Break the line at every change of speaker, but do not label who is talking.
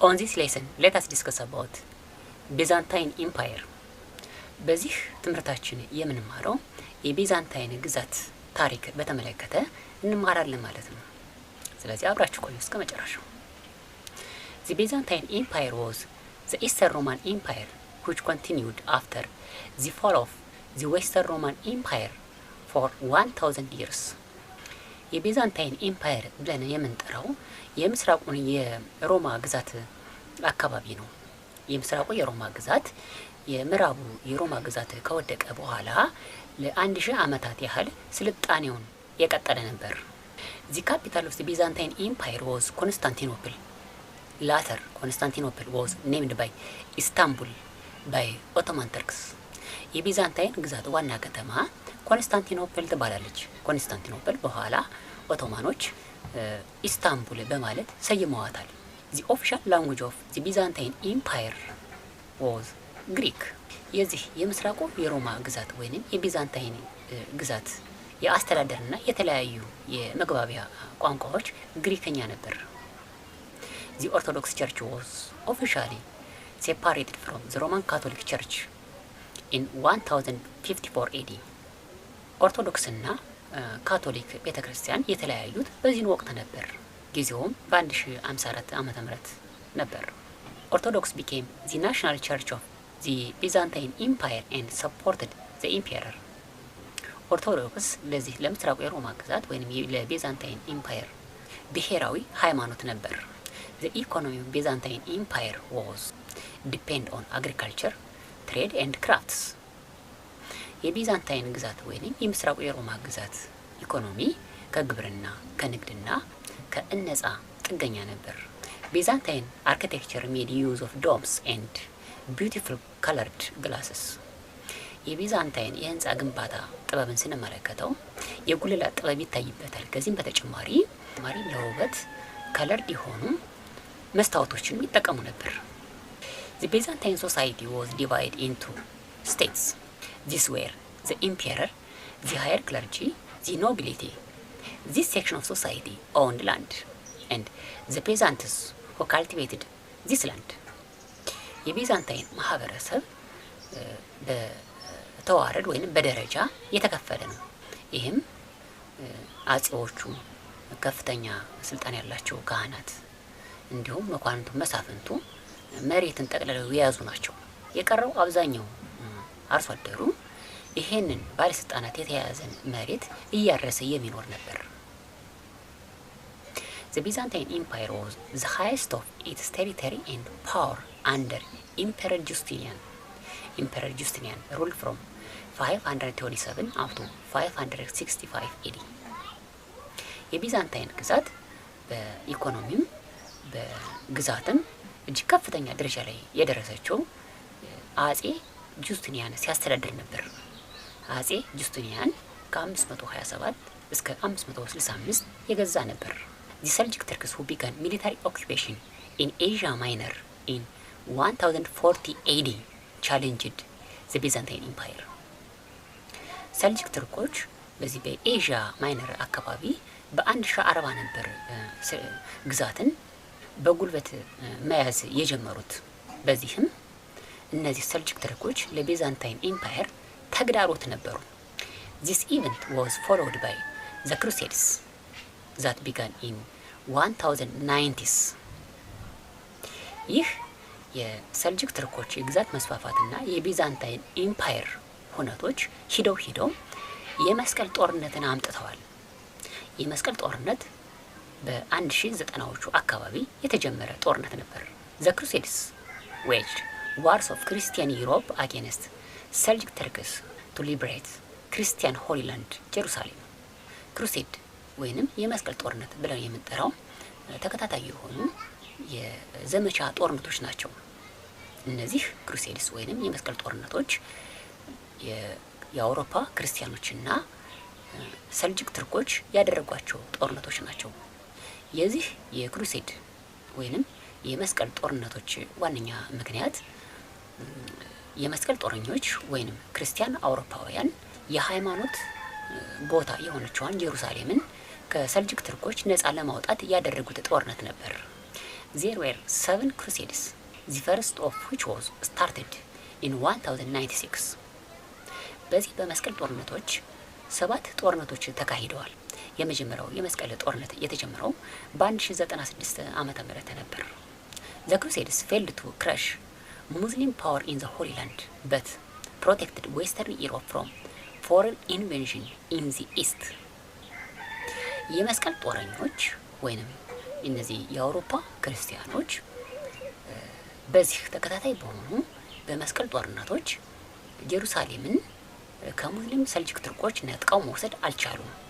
On this lesson, let us discuss about Byzantine Empire. በዚህ ትምህርታችን የምንማረው የቢዛንታይን ግዛት ታሪክ በተመለከተ እንማራለን ማለት ነው። ስለዚህ አብራችሁ ቆዩ እስከ መጨረሻው። The Byzantine Empire was the Eastern Roman Empire which continued after the fall of the Western Roman Empire for 1000 years. የቢዛንታይን ኤምፓየር ብለን የምንጠራው የምስራቁን የሮማ ግዛት አካባቢ ነው። የምስራቁ የሮማ ግዛት የምዕራቡ የሮማ ግዛት ከወደቀ በኋላ ለ1000 ዓመታት ያህል ስልጣኔውን የቀጠለ ነበር። The capital of the Byzantine Empire was Constantinople. Later, Constantinople was named by Istanbul by Ottoman Turks. የቢዛንታይን ግዛት ዋና ከተማ ኮንስታንቲኖፕል ትባላለች። ኮንስታንቲኖፕል በኋላ ኦቶማኖች ኢስታንቡል በማለት ሰይመዋታል። The official language of the Byzantine Empire was Greek. የዚህ የምስራቁ የሮማ ግዛት ወይንም የቢዛንታይን ግዛት የአስተዳደርና የተለያዩ የመግባቢያ ቋንቋዎች ግሪከኛ ነበር። The Orthodox Church was officially separated from the Roman Catholic Church in 1054 AD. ኦርቶዶክስና ካቶሊክ ቤተክርስቲያን የተለያዩት በዚህ ወቅት ነበር። ጊዜውም በ1054 ዓመተ ምህረት ነበር። ኦርቶዶክስ became the national church of the Byzantine Empire and supported the emperor. ኦርቶዶክስ ለዚህ ለምስራቁ የሮማ ግዛት ወይንም ለቢዛንታይን ኤምፓየር ብሔራዊ ሃይማኖት ነበር። The economy of Byzantine Empire was depend on agriculture, trade and crafts. የቢዛንታይን ግዛት ወይንም የምስራቁ የሮማ ግዛት ኢኮኖሚ ከግብርና ከንግድና ከእነጻ ጥገኛ ነበር። Byzantine architecture made use of domes and beautiful colored glasses. የቢዛንታይን የህንጻ ግንባታ ጥበብን ስንመለከተው የጉልላት ጥበብ ይታይበታል። ከዚህም በተጨማሪ ለውበት ከለርድ የሆኑ መስታወቶችን ይጠቀሙ ነበር። The Byzantine society was divided into states. These were the emperor, the higher clergy, the nobility. This section of society owned land, and the peasants who cultivated this land. የቢዛንታይን ማህበረሰብ በተዋረድ ወይም በደረጃ የተከፈለ ነው። ይህም አጼዎቹ፣ ከፍተኛ ስልጣን ያላቸው ካህናት፣ እንዲሁም መኳንንቱ፣ መሳፍንቱ መሬትን ጠቅልለው የያዙ ናቸው። የቀረው አብዛኛው አርሶ አደሩ ይሄንን ባለስልጣናት የተያዘን መሬት እያረሰ የሚኖር ነበር። The Byzantine Empire was the highest of its territory and power under Emperor Justinian. Emperor Justinian ruled from 527 up to 565 AD. የቢዛንታይን ግዛት በኢኮኖሚም በግዛትም እጅግ ከፍተኛ ደረጃ ላይ የደረሰችው አጼ ጁስቲኒያን ሲያስተዳድር ነበር። አጼ ጁስቲኒያን ከ527 እስከ 565 የገዛ ነበር። The Seljuk Turks who began military occupation in Asia Minor in 1040 AD challenged the Byzantine Empire. ሰልጅክ ትርኮች በዚህ በኤዥያ ማይነር አካባቢ በ1040 ነበር ግዛትን በጉልበት መያዝ የጀመሩት። በዚህም እነዚህ ሰልጅክ ትርኮች ለቢዛንታይን ኤምፓየር ተግዳሮት ነበሩ። This event was followed by the Crusades that began in 1090s. ይህ የሰልጅክ ትርኮች የግዛት መስፋፋትና የቢዛንታይን ኤምፓየር ሁነቶች ሂደው የመስቀል ጦርነትን አምጥተዋል። የመስቀል ጦርነት በ1090ዎቹ አካባቢ የተጀመረ ጦርነት ነበር። The Crusades waged wars of Christian Europe against Seljuk Turks to liberate Christian Holy Land, Jerusalem. ክሩሴድ ወይንም የመስቀል ጦርነት ብለን የምንጠራው ተከታታይ የሆኑ የዘመቻ ጦርነቶች ናቸው። እነዚህ ክሩሴድስ ወይንም የመስቀል ጦርነቶች የአውሮፓ ክርስቲያኖችና ሰልጅክ ትርኮች ያደረጓቸው ጦርነቶች ናቸው። የዚህ የክሩሴድ ወይንም የመስቀል ጦርነቶች ዋነኛ ምክንያት የመስቀል ጦረኞች ወይንም ክርስቲያን አውሮፓውያን የሃይማኖት ቦታ የሆነችዋን ኢየሩሳሌምን ከሰልጅክ ትርኮች ነፃ ለማውጣት ያደረጉት ጦርነት ነበር። There were 7 crusades, the first of which was started in 1096. በዚህ በመስቀል ጦርነቶች 7 ጦርነቶች ተካሂደዋል። የመጀመሪያው የመስቀል ጦርነት የተጀመረው በ1096 ዓመተ ምህረት ነበር። The crusades failed to crush Muslim power in the Holy Land, but protected Western Europe from foreign invasion in the East. የመስቀል ጦረኞች ወይንም እነዚህ የአውሮፓ ክርስቲያኖች በዚህ ተከታታይ በሆኑ በመስቀል ጦርነቶች ኢየሩሳሌምን ከሙስሊም ሰልጅክ ትርኮች ነጥቀው መውሰድ አልቻሉም።